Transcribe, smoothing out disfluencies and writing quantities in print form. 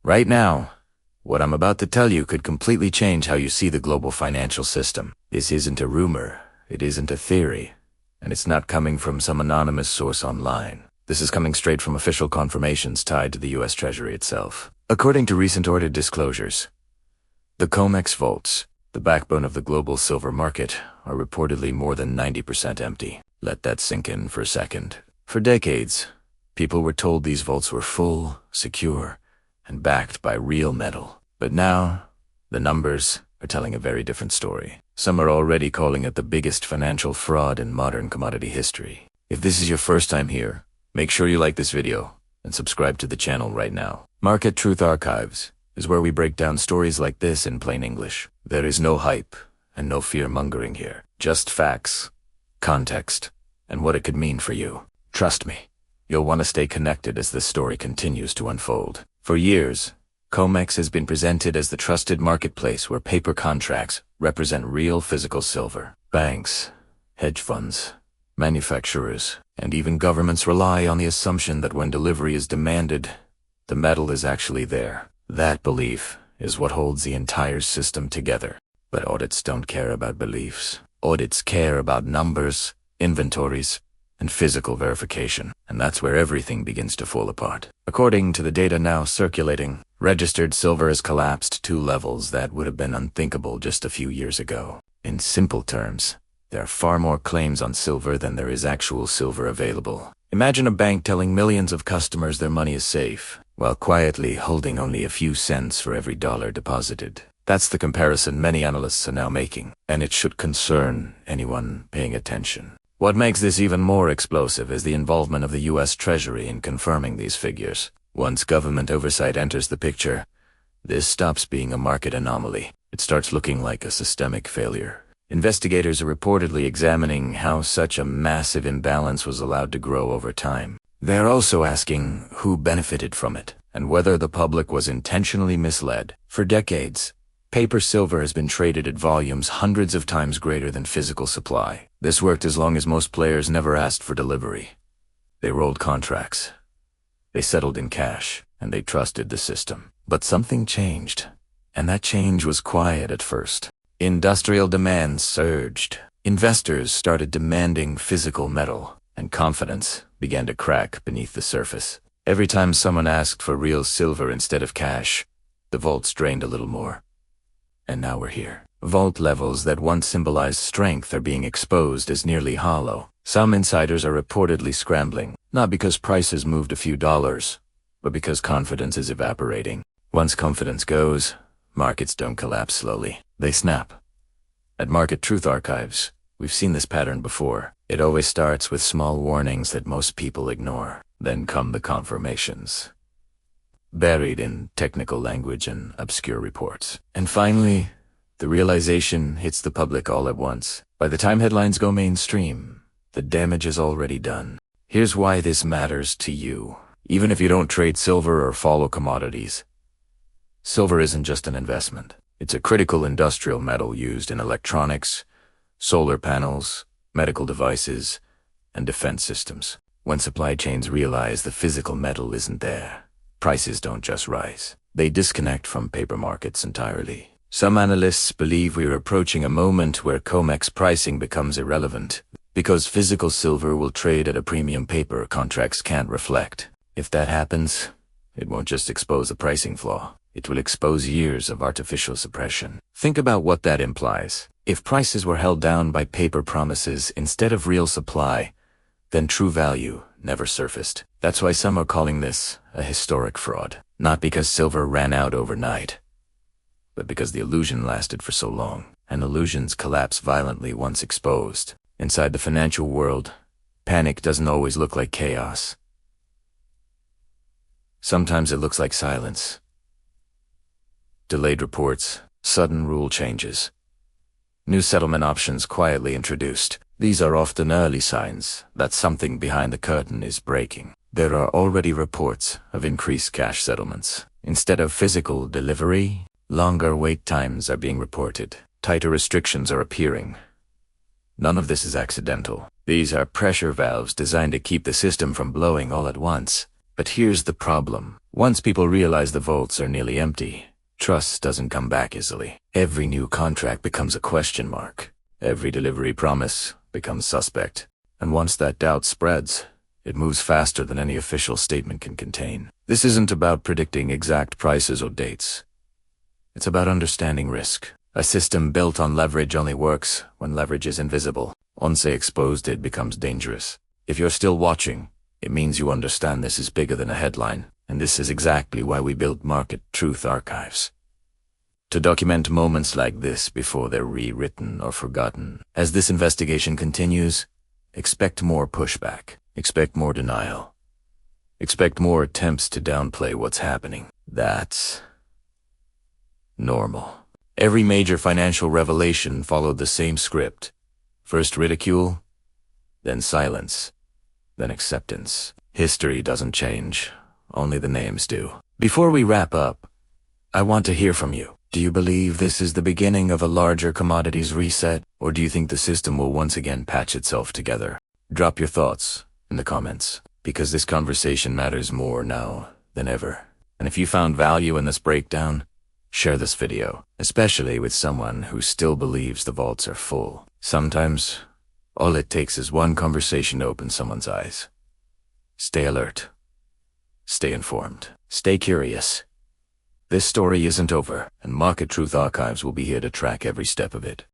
Right now, what I'm about to tell you could completely change how you see the global financial system. This isn't a rumor, it isn't a theory, and it's not coming from some anonymous source online. This is coming straight from official confirmations tied to the US Treasury itself. According to recent audit disclosures, the COMEX vaults, the backbone of the global silver market, are reportedly more than 90% empty. Let that sink in for a second. For decades, people were told these vaults were full, secure, and backed by real metal. But now, the numbers are telling a very different story. Some are already calling it the biggest financial fraud in modern commodity history. If this is your first time here, make sure you like this video and subscribe to the channel right now. Market Truth Archives is where we break down stories like this in plain English. There is no hype and no fear-mongering here. Just facts, context, and what it could mean for you. Trust me, you'll want to stay connected as this story continues to unfold. For years, COMEX has been presented as the trusted marketplace where paper contracts represent real physical silver. Banks, hedge funds, manufacturers, and even governments rely on the assumption that when delivery is demanded, the metal is actually there. That belief is what holds the entire system together. But audits don't care about beliefs. Audits care about numbers, inventories, and physical verification. And that's where everything begins to fall apart. According to the data now circulating, registered silver has collapsed to levels that would have been unthinkable just a few years ago. In simple terms, there are far more claims on silver than there is actual silver available. Imagine a bank telling millions of customers their money is safe, while quietly holding only a few cents for every dollar deposited. That's the comparison many analysts are now making, and it should concern anyone paying attention. What makes this even more explosive is the involvement of the US Treasury in confirming these figures. Once government oversight enters the picture, this stops being a market anomaly. It starts looking like a systemic failure. Investigators are reportedly examining how such a massive imbalance was allowed to grow over time. They're also asking who benefited from it, and whether the public was intentionally misled. For decades, paper silver has been traded at volumes hundreds of times greater than physical supply. This worked as long as most players never asked for delivery. They rolled contracts. They settled in cash, and they trusted the system. But something changed, and that change was quiet at first. Industrial demand surged. Investors started demanding physical metal, and confidence began to crack beneath the surface. Every time someone asked for real silver instead of cash, the vaults drained a little more. And now we're here. Vault levels that once symbolized strength are being exposed as nearly hollow. Some insiders are reportedly scrambling, not because prices moved a few dollars, but because confidence is evaporating. Once confidence goes, markets don't collapse slowly. They snap. At Market Truth Archives, we've seen this pattern before. It always starts with small warnings that most people ignore. Then come the confirmations, buried in technical language and obscure reports. And finally, the realization hits the public all at once. By the time headlines go mainstream, the damage is already done. Here's why this matters to you. Even if you don't trade silver or follow commodities, silver isn't just an investment. It's a critical industrial metal used in electronics, solar panels, medical devices, and defense systems. When supply chains realize the physical metal isn't there, prices don't just rise. They disconnect from paper markets entirely. Some analysts believe we are approaching a moment where COMEX pricing becomes irrelevant, because physical silver will trade at a premium paper contracts can't reflect. If that happens, it won't just expose a pricing flaw. It will expose years of artificial suppression. Think about what that implies. If prices were held down by paper promises instead of real supply, then true value never surfaced. That's why some are calling this a historic fraud. Not because silver ran out overnight, but because the illusion lasted for so long. And illusions collapse violently once exposed. Inside the financial world, panic doesn't always look like chaos. Sometimes it looks like silence. Delayed reports, sudden rule changes, new settlement options quietly introduced. These are often early signs that something behind the curtain is breaking. There are already reports of increased cash settlements. Instead of physical delivery, longer wait times are being reported. Tighter restrictions are appearing. None of this is accidental. These are pressure valves designed to keep the system from blowing all at once. But here's the problem. Once people realize the vaults are nearly empty, trust doesn't come back easily. Every new contract becomes a question mark. Every delivery promise becomes suspect. And once that doubt spreads, it moves faster than any official statement can contain. This isn't about predicting exact prices or dates. It's about understanding risk. A system built on leverage only works when leverage is invisible. Once exposed, it becomes dangerous. If you're still watching, it means you understand this is bigger than a headline, and this is exactly why we built Market Truth Archives. To document moments like this before they're rewritten or forgotten. As this investigation continues, expect more pushback. Expect more denial. Expect more attempts to downplay what's happening. That's normal. Every major financial revelation followed the same script. First ridicule, then silence, then acceptance. History doesn't change, only the names do. Before we wrap up, I want to hear from you. Do you believe this is the beginning of a larger commodities reset, or do you think the system will once again patch itself together? Drop your thoughts in the comments, because this conversation matters more now than ever. And if you found value in this breakdown, share this video, especially with someone who still believes the vaults are full. Sometimes, all it takes is one conversation to open someone's eyes. Stay alert. Stay informed. Stay curious. This story isn't over, and Market Truth Archives will be here to track every step of it.